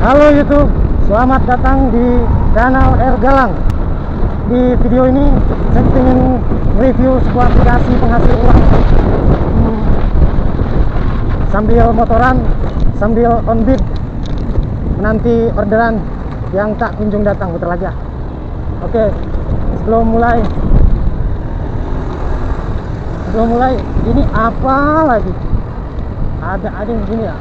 Halo YouTube, selamat datang di channel R Galang. Di video ini saya ingin review sebuah aplikasi penghasil uang sambil motoran, sambil on beat menanti orderan yang tak kunjung datang. Putar lagi ya. Oke, sebelum mulai ini apa lagi? Ada yang begini ya.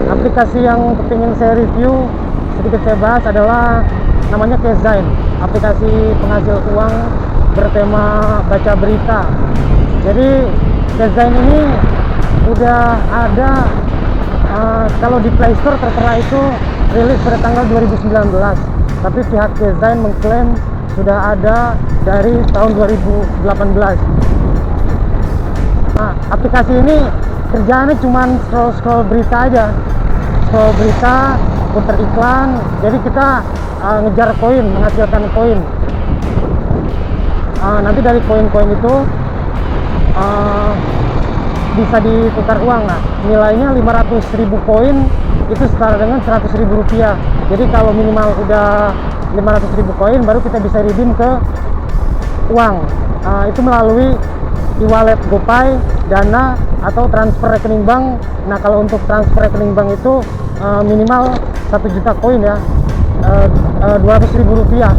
Aplikasi yang kepingin saya review, sedikit saya bahas adalah namanya Kezine, aplikasi penghasil uang bertema baca berita. Jadi Kezine ini udah ada, kalau di Play Store tertera itu rilis pada tanggal 2019, tapi pihak Kezine mengklaim sudah ada dari tahun 2018. Nah, aplikasi ini kerjaannya cuma scroll berita aja, putar iklan. Jadi kita ngejar koin, menghasilkan koin. Nanti dari koin-koin itu bisa ditukar uang. Nah, nilainya 500.000 koin itu setara dengan 100.000 rupiah. Jadi kalau minimal udah 500.000 koin baru kita bisa redeem ke uang. Itu melalui e-wallet GoPay, Dana, atau transfer rekening bank. Nah, kalau untuk transfer rekening bank itu minimal 1 juta koin ya, 200.000 rupiah.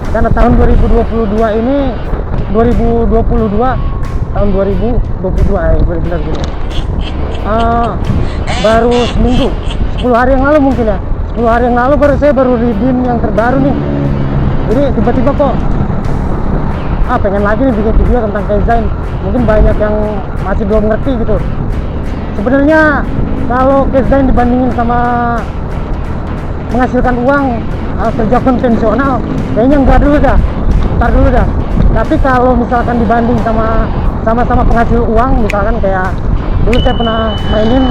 Karena tahun 2022 ini 2022 tahun 2022 ya, benar gitu. Baru seminggu, 10 hari yang lalu mungkin ya. 10 hari yang lalu saya baru redeem yang terbaru nih. Jadi tiba-tiba kok pengen lagi nih bikin video tentang Kezine. Mungkin banyak yang masih belum ngerti gitu. Sebenarnya kalau Kezine dibandingin sama menghasilkan uang kerja konvensional, kayaknya enggak dulu dah, ntar dulu dah. Tapi kalau misalkan dibanding sama-sama penghasil uang, misalkan kayak dulu saya pernah mainin,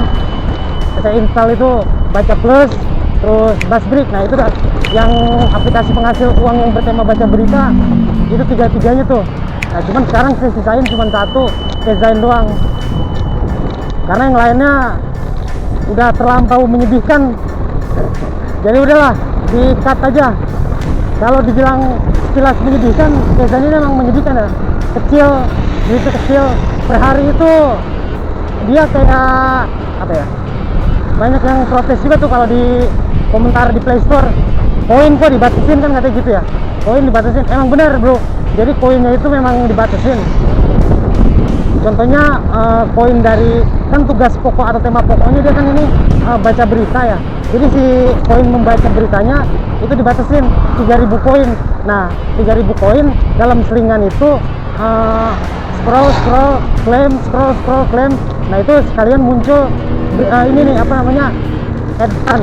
saya install itu Baca Plus, terus Buzzsbrick. Nah itu dah yang aplikasi penghasil uang yang bertema baca berita, itu tiga-tiganya tuh. Nah cuman sekarang saya sisain cuma satu, Kezine doang, karena yang lainnya udah terlampau menyedihkan. Jadi udahlah, di-cut aja. Kalau dibilang sekilas menyedihkan, Kezine ini memang menyedihkan ya. Kecil, begitu kecil. Per hari itu dia kayak apa ya, banyak yang protes juga tuh kalau di komentar di Play Store. Koin kok dibatasin kan, katanya gitu ya. Koin dibatasin, emang benar bro. Jadi koinnya itu memang dibatasin. Contohnya koin dari, kan tugas pokok atau tema pokoknya dia kan ini baca berita ya. Jadi si koin membaca beritanya itu dibatasin 3.000 koin. Nah 3.000 koin dalam selingan itu scroll claim. Nah itu sekalian muncul ini nih apa namanya, iklan.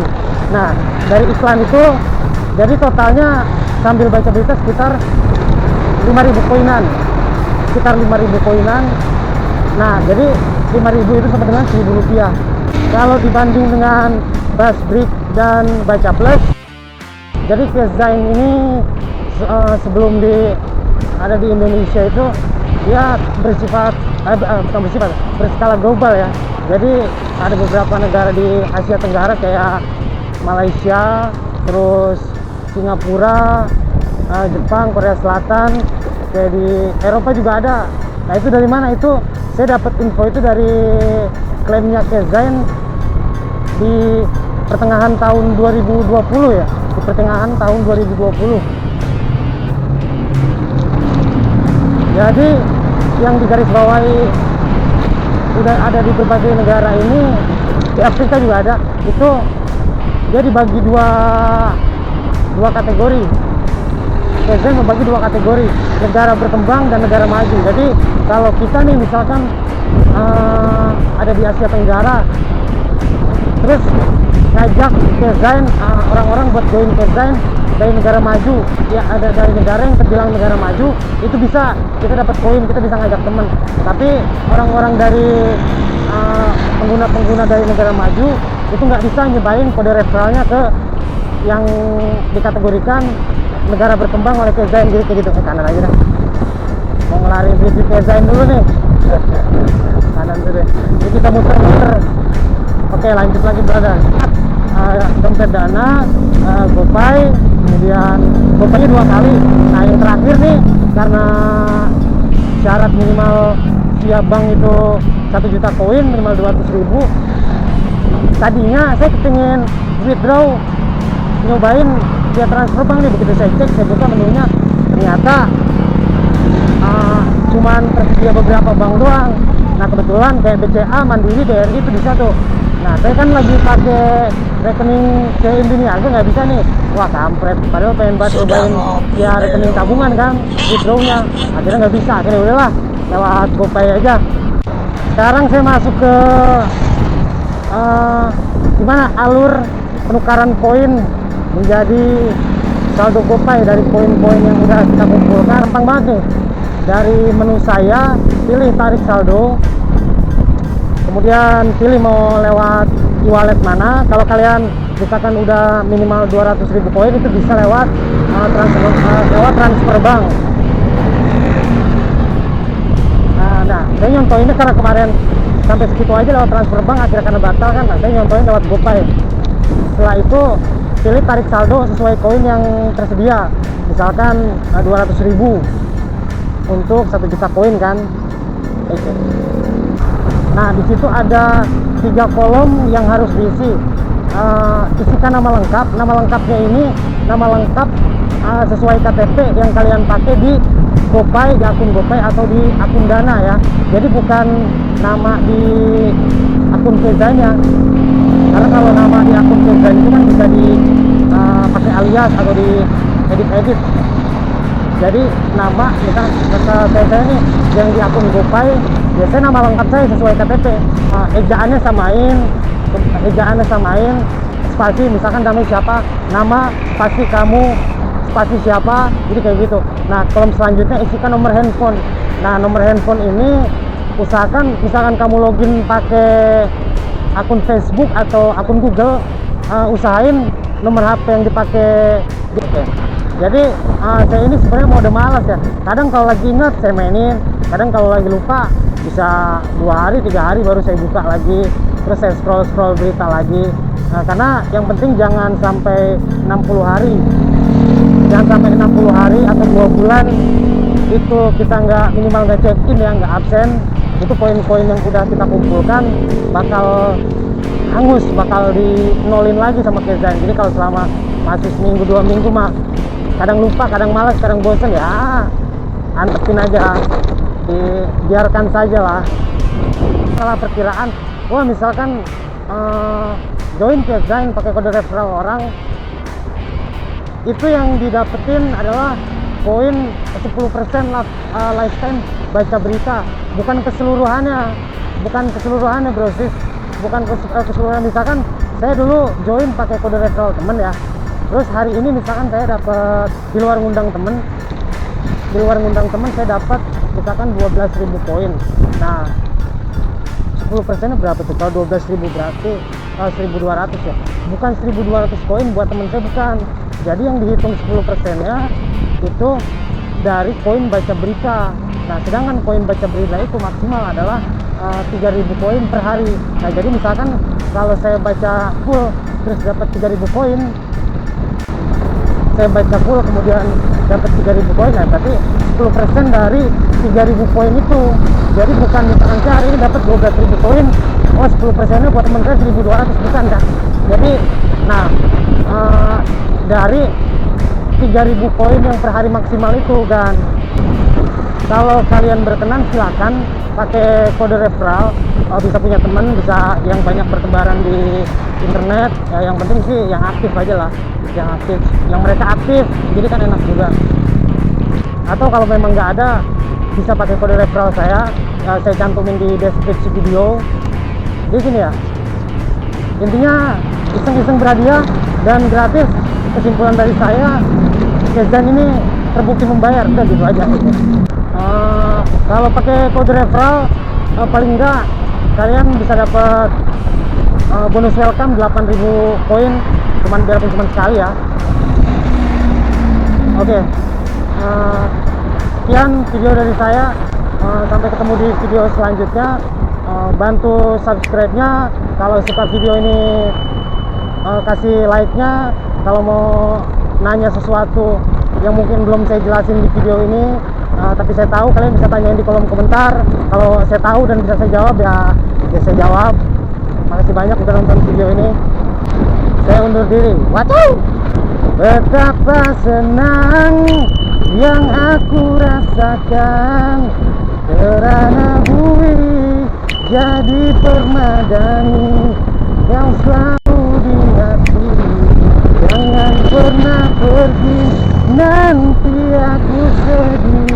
Nah dari iklan itu jadi totalnya sambil baca berita sekitar 5.000 koinan, Nah jadi 5.000 itu sama dengan 1.000 rupiah. Kalau dibanding dengan Buzzsbrick dan Baca Plus, jadi Kezine ini sebelum ada di Indonesia itu dia berskala global ya. Jadi ada beberapa negara di Asia Tenggara kayak Malaysia, terus Singapura, Jepang, Korea Selatan, kayak di Eropa juga ada. Nah itu dari mana? Itu saya dapat info itu dari klaimnya Kezine di pertengahan tahun 2020 ya, di pertengahan tahun 2020. Jadi yang digarisbawahi udah ada di berbagai negara ini, di Afrika juga ada. Itu dia dibagi dua kategori. Kezine membagi 2 kategori, negara berkembang dan negara maju. Jadi kalau kita nih misalkan ada di Asia Tenggara, terus ngajak Kezine orang-orang buat join Kezine, dari negara maju, ya ada dari negara yang terbilang negara maju, itu bisa kita dapat koin, kita bisa ngajak temen. Tapi orang-orang dari pengguna-pengguna dari negara maju itu nggak bisa nyebarin kode referralnya ke yang dikategorikan negara berkembang oleh Kezain, jadi kayak gitu. Kanan aja deh, mau ngelarin di Kezain dulu nih. Kanan tuh deh, jadi kita muter-muter. Oke, lanjut lagi brother. Dompet Dana, GoPay, kemudian GoPay-nya 2 kali. Nah yang terakhir nih, karena syarat minimal via bank itu 1 juta koin, minimal 200.000. Tadinya saya pengen withdraw, nyobain via transfer bank nih. Begitu saya cek, saya buka menunya, ternyata cuman tersedia beberapa bank doang. Nah kebetulan kayak BCA, Mandiri, BRI itu bisa tuh. Nah saya kan lagi pakai rekening CIMB ini aja nggak bisa nih. Wah kampret, padahal pengen banget cobain ya rekening tabungan kan, withdrawnya. Akhirnya nggak bisa, akhirnya udahlah lewat GoPay aja. Sekarang saya masuk ke gimana alur penukaran koin menjadi saldo GoPay dari koin-koin yang udah kita kumpulkan. Gampang banget nih. Dari menu saya, pilih tarik saldo, kemudian pilih mau lewat e-wallet mana. Kalau kalian misalkan udah minimal 200.000 koin, itu bisa lewat transfer bank. Nah saya nyontohinnya karena kemarin sampai segitu aja lewat transfer bank, akhirnya karena batal kan. Nah saya nyontohin lewat GoPay. Setelah itu pilih tarik saldo sesuai koin yang tersedia, misalkan 200.000 untuk 1 juta koin kan. Oke. Nah di situ ada 3 kolom yang harus diisi. Isikan nama lengkap. Nama lengkapnya ini nama lengkap sesuai KTP yang kalian pakai di GoPay, di akun GoPay atau di akun Dana ya. Jadi bukan nama di akun Kezainnya. Karena kalau nama di akun Kezain itu kan bisa pakai alias atau di edit-edit. Jadi nama misalnya saya nih yang di akun GoPay, biasanya nama lengkap saya sesuai KTP. Ejaannya samain, spasi misalkan namanya siapa, nama spasi kamu, spasi siapa, jadi kayak gitu. Nah kolom selanjutnya isikan nomor handphone. Nah nomor handphone ini usahakan misalkan kamu login pakai akun Facebook atau akun Google, usahain nomor HP yang dipakai. Jadi saya ini sebenarnya mode malas ya. Kadang kalau lagi ingat saya mainin, kadang kalau lagi lupa bisa 2 hari 3 hari baru saya buka lagi, terus saya scroll berita lagi. Nah, karena yang penting jangan sampai 60 hari, jangan sampai 60 hari atau 2 bulan itu kita minimal nggak check in ya, nggak absen. Itu poin-poin yang udah kita kumpulkan bakal hangus, bakal di nolin lagi sama Kezain. Jadi kalau selama masih seminggu 2 minggu mah kadang lupa, kadang malas, kadang bosan ya, antepin aja, dibiarkan saja lah. Salah perkiraan, wah misalkan join Kezain pakai kode referral orang, itu yang didapetin adalah koin 10% lifetime baca berita, bukan keseluruhannya bro sis, bukan keseluruhan. Misalkan saya dulu join pakai kode referral temen ya, terus hari ini misalkan saya dapat di luar ngundang temen saya dapat misalkan 12.000 koin. Nah 10% berapa tuh? Kalau 12.000 berarti 1.200 ya, bukan 1.200 koin buat temen saya, bukan. Jadi yang dihitung 10% nya itu dari koin baca berita. Nah sedangkan koin baca berita itu maksimal adalah 3.000 koin per hari. Nah jadi misalkan kalau saya baca full terus dapat 3.000 koin, saya baca full kemudian dapat 3.000 koin, nah berarti 10% dari 3.000 koin itu. Jadi bukan misalkan saya hari ini dapat 12.000 koin, oh 10% nya buat teman saya 1.200, bukan kan. Jadi nah dari 3.000 koin yang per hari maksimal itu kan, kalau kalian berkenan silakan pakai kode referral. Bisa punya teman, bisa yang banyak bertebaran di internet ya, yang penting sih yang aktif aja lah, yang aktif, yang mereka aktif, jadi kan enak juga. Atau kalau memang nggak ada, bisa pakai kode referral saya cantumin di deskripsi video di sini ya. Intinya iseng-iseng berhadiah dan gratis, kesimpulan dari saya, Shazam ini terbukti membayar, udah gitu aja. Kalau pakai kode referral, paling enggak kalian bisa dapat bonus welcome 8.000 koin, biarpun cuman sekali ya. Oke, sekian video dari saya. Sampai ketemu di video selanjutnya. Bantu subscribe-nya. Kalau suka video ini, kasih like-nya. Kalau mau nanya sesuatu yang mungkin belum saya jelasin di video ini, tapi saya tahu, kalian bisa tanyain di kolom komentar. Kalau saya tahu dan bisa saya jawab, ya saya jawab. Makasih banyak udah nonton video ini. Saya undur diri. Waduh, betapa senang yang aku rasakan kerana bumi jadi permadani yang selalu di hati. Jangan pernah pergi, nanti aku sedih.